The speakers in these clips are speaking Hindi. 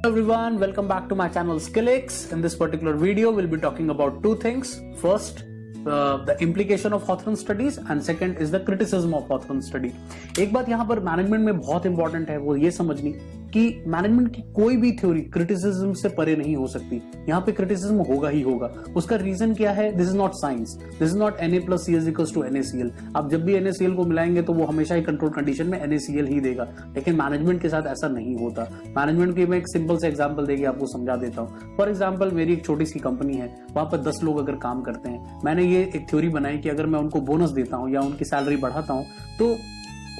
Everyone, welcome back to my channel SkillX. In this particular video, we'll be talking about two things. First, the implication of Hawthorne studies and second is the criticism of Hawthorne study. एक बात यहाँ पर मैनेजमेंट में बहुत इंपॉर्टेंट है वो ये समझनी कि मैनेजमेंट की कोई भी थ्योरी क्रिटिसिज्म से परे नहीं हो सकती। यहाँ पे क्रिटिसिज्म होगा ही होगा। उसका रीजन क्या है? This is not science, this is not Na+C=NaCl। आप जब भी NaCl को मिलाएंगे तो वो हमेशा ही कंट्रोल कंडीशन में NaCl ही देगा, लेकिन मैनेजमेंट के साथ ऐसा नहीं होता। मैनेजमेंट की मैं एक सिंपल से एग्जाम्पल देके आपको समझा देता हूँ। फॉर एग्जाम्पल, मेरी एक छोटी सी कंपनी है, वहां पर 10 लोग अगर काम करते हैं। मैंने ये एक थ्योरी बनाई कि अगर मैं उनको बोनस देता हूँ या उनकी सैलरी बढ़ाता हूँ तो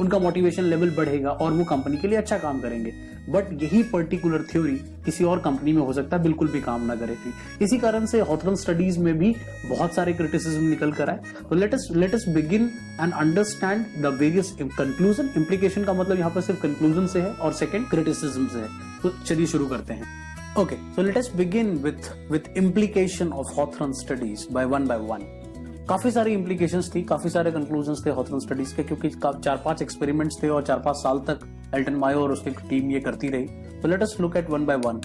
उनका मोटिवेशन लेवल बढ़ेगा और वो कंपनी के लिए अच्छा काम करेंगे। बट यही पर्टिकुलर थ्योरी किसी और कंपनी में हो सकता है बिल्कुल भी काम ना करेगी। इसी कारण से हॉथरन स्टडीज में भी बहुत सारे क्रिटिसिज्म निकल कर आए। तो let us begin and understand the various conclusion. Implication का मतलब यहाँ पर सिर्फ कंक्लूजन से है और सेकंड क्रिटिसिज्म से है। तो चलिए शुरू करते हैं। Okay, so let us begin with implication of Hawthorne studies by one. काफी सारी इंप्लीकेशंस थी, काफी सारे कंक्लूजन्स थे हॉथरन स्टडीज के, क्योंकि 4-5 एक्सपेरिमेंट्स थे और 4-5 साल तक एल्टन मायो और उसकी टीम ये करती रही। तो let us look at one by one.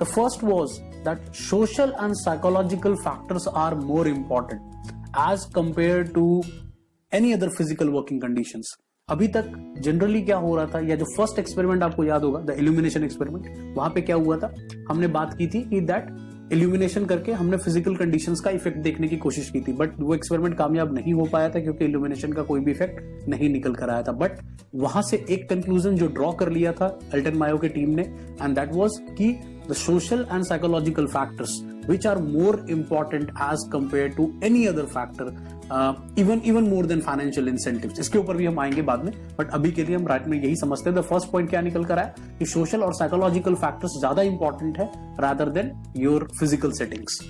The first was that social and psychological factors are more important as compare to any other physical working conditions. अभी तक जनरली क्या हो रहा था, या जो फर्स्ट एक्सपेरिमेंट आपको याद होगा, द इल्यूमिनेशन एक्सपेरिमेंट, वहां पे क्या हुआ था, हमने बात की थी कि दैट इल्यूमिनेशन करके हमने फिजिकल कंडीशंस का इफेक्ट देखने की कोशिश की थी, बट वो एक्सपेरिमेंट कामयाब नहीं हो पाया था क्योंकि इल्यूमिनेशन का कोई भी इफेक्ट नहीं निकल कर आया था। बट वहां से एक कंक्लूजन जो ड्रॉ कर लिया था एल्टन मायो की टीम ने, एंड दैट वाज कि the social and psychological factors which are more important as compared to any other factor, even more than financial incentives। इसके ऊपर भी हम आएंगे बाद में, बट अभी के लिए हम राइट में यही समझते हैं। द फर्स्ट पॉइंट क्या निकल कर आया कि सोशल और साइकोलॉजिकल फैक्टर्स ज्यादा इंपॉर्टेंट है rather than your physical settings.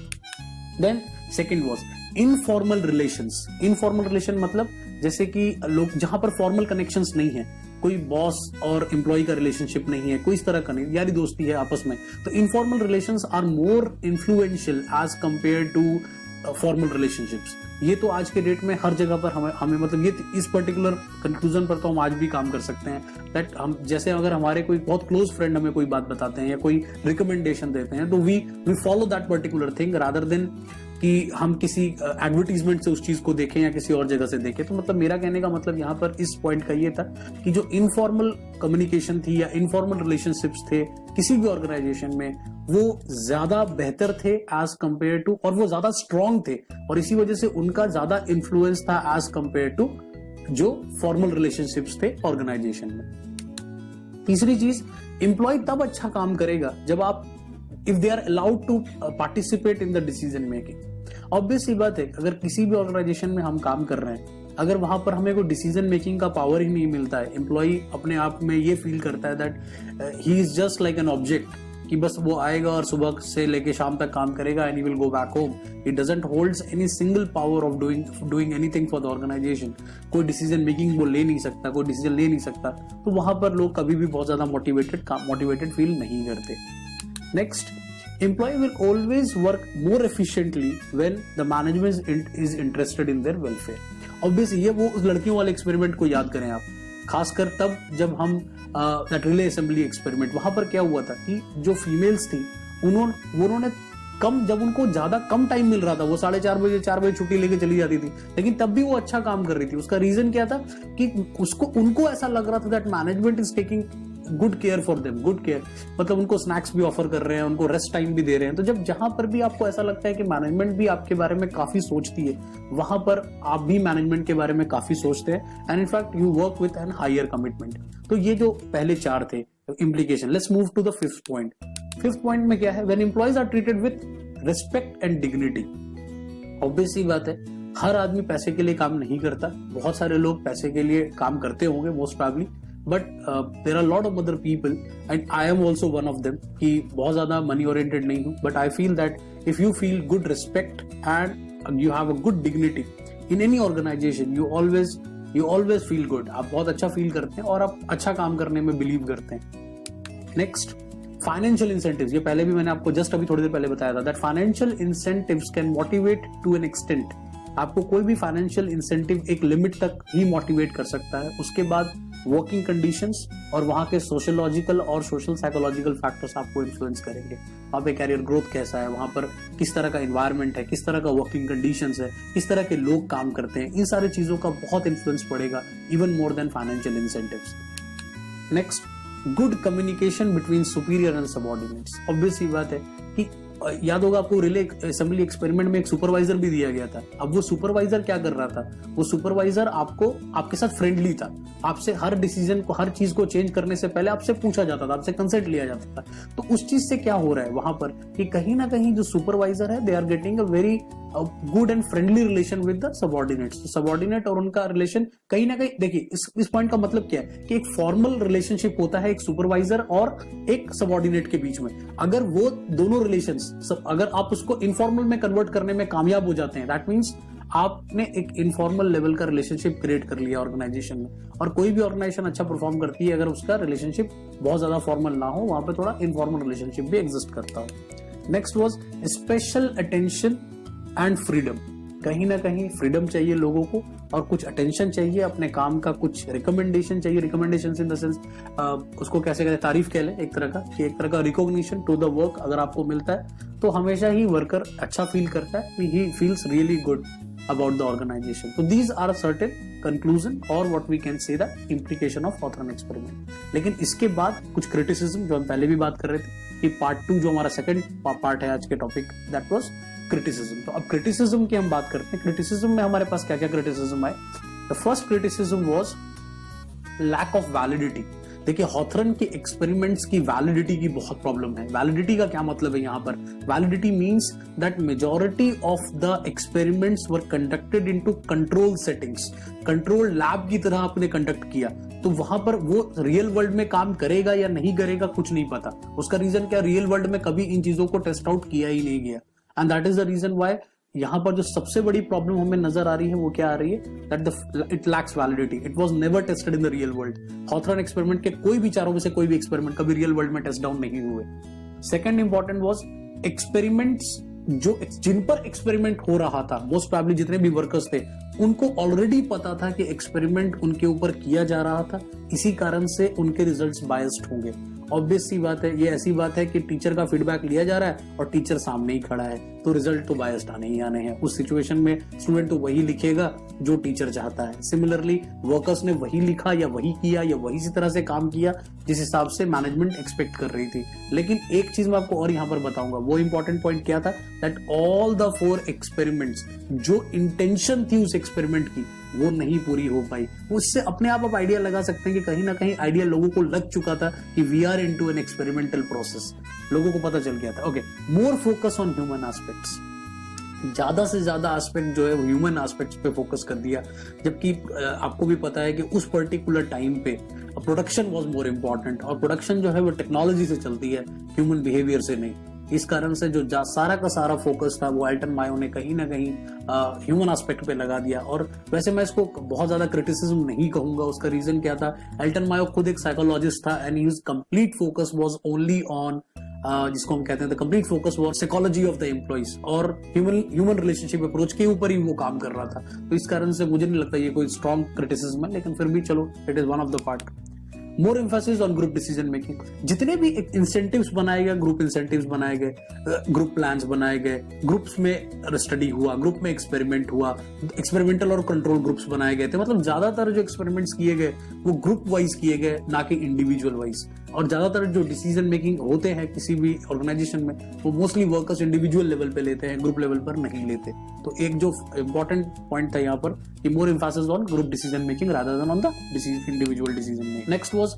Then second was informal relations. Informal relation मतलब जैसे कि लोग जहां पर फॉर्मल कनेक्शंस नहीं है, कोई बॉस और एम्प्लॉय का रिलेशनशिप नहीं है, कोई इस तरह का नहीं, यारी दोस्ती है आपस में, तो informal relations are more influential as compare to formal relationships. ये तो आज के डेट में हर जगह पर हमें मतलब ये इस पर्टिकुलर कंक्लूजन पर तो हम आज भी काम कर सकते हैं दैट हम जैसे अगर हमारे कोई बहुत क्लोज फ्रेंड हमें कोई बात बताते हैं या कोई रिकमेंडेशन देते हैं तो we follow that particular thing rather than कि हम किसी एडवर्टीजमेंट से उस चीज को देखें या किसी और जगह से देखें। तो मतलब मेरा कहने का मतलब यहाँ पर इस पॉइंट का ये था कि जो इनफॉर्मल कम्युनिकेशन थी या इनफॉर्मल रिलेशनशिप्स थे किसी भी ऑर्गेनाइजेशन में, वो ज्यादा बेहतर थे एज कंपेयर टू, और वो ज्यादा स्ट्रांग थे और इसी वजह से उनका ज्यादा इन्फ्लुएंस था एज कंपेयर टू जो फॉर्मल रिलेशनशिप्स थे ऑर्गेनाइजेशन में। तीसरी चीज, एम्प्लॉय तब अच्छा काम करेगा जब आप if they are allowed to participate in the decision making. Obvious सी बात है, अगर किसी भी ऑर्गेनाइजेशन में हम काम कर रहे हैं, अगर वहां पर हमें कोई डिसीजन मेकिंग का पावर ही नहीं मिलता है, एम्प्लॉय अपने आप में ये फील करता है that he is just like an object, कि बस वो आएगा और सुबह से लेके शाम तक काम करेगा and he will go back home, he doesn't holds any single power of doing anything for the organisation. कोई डिसीजन मेकिंग वो ले नहीं सकता, कोई डिसीजन ले नहीं सकता, तो वहां पर लोग कभी भी बहुत ज्यादा मोटिवेटेड फील नहीं करते। Next, employee will always work more efficiently when the management is interested in their welfare। Obviously, ये वो उस लड़कियों वाले एक्सपेरिमेंट को याद करें आप, खासकर तब जब हम दैट रिले असेंबली एक्सपेरिमेंट, वहां पर क्या हुआ था कि जो फीमेल्स थी उन्होंने कम, जब उनको ज्यादा कम टाइम मिल रहा था, वो 4:30 बजे छुट्टी लेके चली जाती थी, लेकिन तब भी वो अच्छा काम कर रही थी। उसका रीजन क्या था कि उनको ऐसा लग रहा था that management is taking good care for them. Good care मतलब उनको स्नैक्स भी ऑफर कर रहे हैं, उनको रेस्ट टाइम भी दे रहे हैं। तो जब जहां पर भी आपको ऐसा लगता है कि मैनेजमेंट भी आपके बारे में काफी सोचती है, वहां पर आप भी मैनेजमेंट के बारे में काफी सोचते हैं and in fact you work with an higher commitment. तो ये जो पहले 4 थे implication. Let's move to the fifth point. Fifth point में क्या है? When employees are treated with respect and dignity. Obvious सी बात है, हर आदमी पैसे के लिए काम नहीं करता, बहुत सारे लोग पैसे के लिए काम करते होंगे most probably, but there are lot of other people and I am also one of them कि बहुत ज्यादा मनी ओरिएंटेड नहीं हूं, but I feel that if you feel good respect and you have a good dignity in any organisation, you always feel good. आप बहुत अच्छा फील करते हैं और आप अच्छा काम करने में बिलीव करते हैं। Next, financial incentives. ये पहले भी मैंने आपको जस्ट अभी थोड़ी देर पहले बताया था that financial incentives can motivate to an extent. आपको कोई भी फाइनेंशियल इंसेंटिव एक लिमिट तक ही मोटिवेट कर सकता है, उसके बाद वर्किंग कंडीशंस और वहां के सोशियोलॉजिकल और सोशल साइकोलॉजिकल फैक्टर्स आपको इन्फ्लुएंस करेंगे। वहां पे कैरियर ग्रोथ कैसा है, वहां पर किस तरह का इन्वायरमेंट है, किस तरह का वर्किंग कंडीशंस है, किस तरह के लोग काम करते हैं, इन सारी चीजों का बहुत इन्फ्लुएंस पड़ेगा, even more than financial incentives. Next, good communication between superior and subordinates. Obvious सी बात है कि याद होगा आपको रिले असेंबली एक्सपेरिमेंट में एक सुपरवाइजर भी दिया गया था। अब वो सुपरवाइजर क्या कर रहा था, वो सुपरवाइजर आपको आपके साथ फ्रेंडली था, आपसे हर डिसीजन को, हर चीज को चेंज करने से पहले आपसे पूछा जाता था, आपसे कंसेंट लिया जाता था। तो उस चीज से क्या हो रहा है वहां पर कि कहीं ना कहीं जो सुपरवाइजर है they are getting a very good and friendly relation with the subordinates. Subordinate और उनका रिलेशन कहीं ना कहीं, देखिए इस पॉइंट का मतलब क्या है कि एक फॉर्मल रिलेशनशिप होता है एक सुपरवाइजर और एक सबऑर्डिनेट के बीच में। अगर वो दोनों रिलेशंस अगर आप उसको इनफॉर्मल में कन्वर्ट करने में कामयाब हो जाते हैं, दैट मीन्स आपने एक इनफॉर्मल लेवल का रिलेशनशिप क्रिएट कर लिया ऑर्गेनाइजेशन में। और कोई भी ऑर्गेनाइजेशन अच्छा परफॉर्म करती है अगर उसका रिलेशनशिप बहुत ज्यादा फॉर्मल ना हो, वहां पे थोड़ा इनफॉर्मल रिलेशनशिप भी एग्जिस्ट करता हो। Next was special attention and freedom. कहीं ना कहीं फ्रीडम चाहिए लोगों को और कुछ अटेंशन चाहिए, अपने काम का कुछ रिकमेंडेशन चाहिए। रिकमेंडेशन इन द सेंस उसको कैसे कहते हैं, तारीफ कह लें एक तरह का, कि एक तरह का रिकॉग्निशन टू द वर्क अगर आपको मिलता है तो हमेशा ही वर्कर अच्छा फील करता है, he feels really good about the organization. So these are certain conclusion or what we can say the implication of Hawthorne experiment. लेकिन इसके बाद कुछ criticism जो हम पहले भी बात कर रहे थे कि पार्ट 2 जो हमारा सेकंड पार्ट है आज के टॉपिक, that was criticism. तो अब criticism की हम बात करते हैं। criticism में हमारे पास क्या क्या criticism आए। The first criticism was lack of validity. देखिए हॉथरन के एक्सपेरिमेंट्स की वैलिडिटी की बहुत प्रॉब्लम है। वैलिडिटी का क्या मतलब है यहाँ पर, validity means that majority of the experiments were conducted into control settings. Control lab की तरह आपने कंडक्ट किया, तो वहां पर वो रियल वर्ल्ड में काम करेगा या नहीं करेगा कुछ नहीं पता। उसका रीजन क्या, रियल वर्ल्ड में कभी इन चीजों को टेस्ट आउट किया ही नहीं गया। And that is the reason why यहां पर जो सबसे बड़ी प्रॉब्लम हमें नजर आ रही है वो क्या आ रही है, that it lacks validity, it was never tested in the real world. Hawthorne experiment के कोई भी चारों में से कोई भी एक्सपेरिमेंट कभी रियल वर्ल्ड में टेस्ट डाउन नहीं हुए। सेकंड इंपॉर्टेंट वाज एक्सपेरिमेंट्स जो जिन पर एक्सपेरिमेंट हो रहा था, मोस्ट प्रोबेबली जितने भी वर्कर्स थे उनको ऑलरेडी पता था कि एक्सपेरिमेंट उनके ऊपर किया जा रहा था, इसी कारण से उनके रिजल्ट्स बायस्ड होंगे। ऑब्वियस सी बात है, ये ऐसी बात है कि टीचर का फीडबैक लिया जा रहा है और टीचर सामने ही खड़ा है, तो रिजल्ट तो बायस्ड आने ही आने हैं। उस सिचुएशन में स्टूडेंट तो वही लिखेगा जो टीचर चाहता है। सिमिलरली वर्कर्स ने वही लिखा या वही किया या वही इसी तरह से काम किया जिस हिसाब से मैनेजमेंट एक्सपेक्ट कर रही थी। लेकिन एक चीज मैं आपको और यहाँ पर बताऊंगा, वो इंपॉर्टेंट पॉइंट क्या था, दैट ऑल द 4 एक्सपेरिमेंट्स जो इंटेंशन थी उस एक्सपेरिमेंट की वो नहीं पूरी हो पाई। उससे अपने आप आइडिया लगा सकते हैं कि कहीं ना कहीं आइडिया लोगों को लग चुका था कि we are into an experimental process, लोगों को पता चल गया था। Okay, more focus on human aspects, ज्यादा से ज्यादा एस्पेक्ट जो है वो ह्यूमन एस्पेक्ट्स पे फोकस कर दिया, जबकि आपको भी पता है कि उस पर्टिकुलर टाइम पे प्रोडक्शन वाज मोर इम्पोर्टेंट, और प्रोडक्शन जो है वो टेक्नोलॉजी से चलती है, ह्यूमन बिहेवियर से नहीं। इस कारण से जो सारा का सारा फोकस था वो एल्टन मायो ने कहीं ना कहीं ह्यूमन एस्पेक्ट पे लगा दिया। और वैसे मैं इसको बहुत ज्यादा क्रिटिसिज्म नहीं कहूंगा। उसका रीजन क्या था, एल्टन मायो खुद एक साइकोलॉजिस्ट था and his complete focus was only on जिसको हम कहते हैं the complete focus was psychology of the employees और ह्यूमन रिलेशनशिप अप्रोच के ऊपर ही वो काम कर रहा था। तो इस कारण से मुझे नहीं लगता ये कोई स्ट्रॉन्ग क्रिटिसिज्म है, लेकिन फिर भी चलो, it is one of the part. More emphasis on group decision making, जितने भी इंसेंटिव्स बनाए गए, ग्रुप इंसेंटिव्स बनाए गए, ग्रुप प्लान्स बनाए गए, ग्रुप्स में स्टडी हुआ, ग्रुप में एक्सपेरिमेंट हुआ, एक्सपेरिमेंटल और कंट्रोल ग्रुप्स बनाए गए थे। मतलब ज्यादातर जो एक्सपेरिमेंट्स किए गए वो ग्रुप वाइज किए गए, ना कि इंडिविजुअल वाइज। और ज्यादातर जो डिसीजन मेकिंग होते हैं किसी भी ऑर्गेनाइजेशन में वो मोस्टली वर्कर्स इंडिविजुअल लेवल पे लेते हैं, ग्रुप लेवल पर नहीं लेते। तो एक जो इंपॉर्टेंट पॉइंट था यहाँ पर कि more emphasis on group decision making rather than on the individual decision making. Next was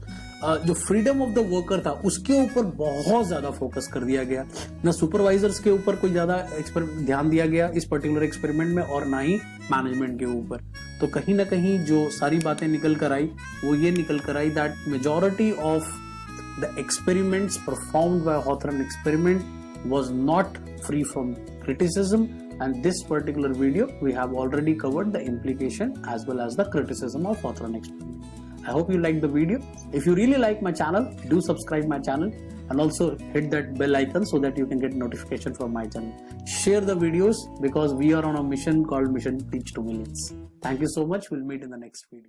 जो फ्रीडम ऑफ द वर्कर था उसके ऊपर बहुत ज्यादा फोकस कर दिया गया। ना सुपरवाइजर्स के ऊपर कोई ज्यादा ध्यान दिया गया इस पर्टिकुलर एक्सपेरिमेंट में, और ना ही मैनेजमेंट के ऊपर। तो कहीं ना कहीं जो सारी बातें निकल कर आई वो ये निकल कर आई that majority of the experiments performed by Hawthorne experiment was not free from criticism, and this particular video we have already covered the implication as well as the criticism of Hawthorne experiment. I hope you liked the video. If you really like my channel, do subscribe my channel and also hit that bell icon so that you can get notification from my channel. Share the videos because we are on a mission called Mission Teach to Millions. Thank you so much. We'll meet in the next video.